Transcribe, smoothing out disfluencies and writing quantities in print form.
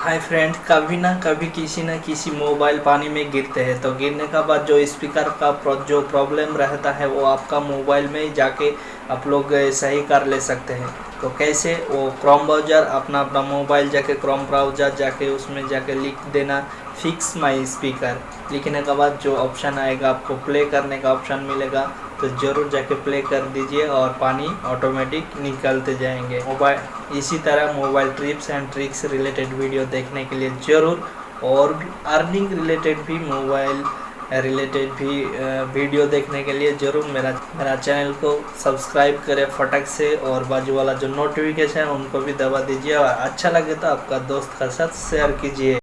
Hi friend, कभी ना कभी किसी न किसी मोबाइल पानी में गिरते हैं तो गिरने का बाद जो स्पीकर का जो प्रॉब्लम रहता है वो आपका मोबाइल में ही जाके आप लोग सही कर ले सकते हैं। तो कैसे, वो क्रोम ब्राउज़र अपना मोबाइल जाके क्रोम ब्राउज़र जाके उसमें जाके लिख देना फिक्स माई स्पीकर। लिखने के बाद जो ऑप्शन आएगा आपको प्ले करने का ऑप्शन मिलेगा, तो ज़रूर जाके प्ले कर दीजिए और पानी ऑटोमेटिक निकलते जाएंगे। मोबाइल इसी तरह mobile tips and tricks related video देखने के लिए ज़रूर, और अर्निंग रिलेटेड भी मोबाइल रिलेटेड भी वीडियो देखने के लिए ज़रूर मेरा चैनल को सब्सक्राइब करें फटक से, और बाजू वाला जो नोटिफिकेशन है उनको भी दबा दीजिए, और अच्छा लगे तो आपका दोस्त के साथ शेयर कीजिए।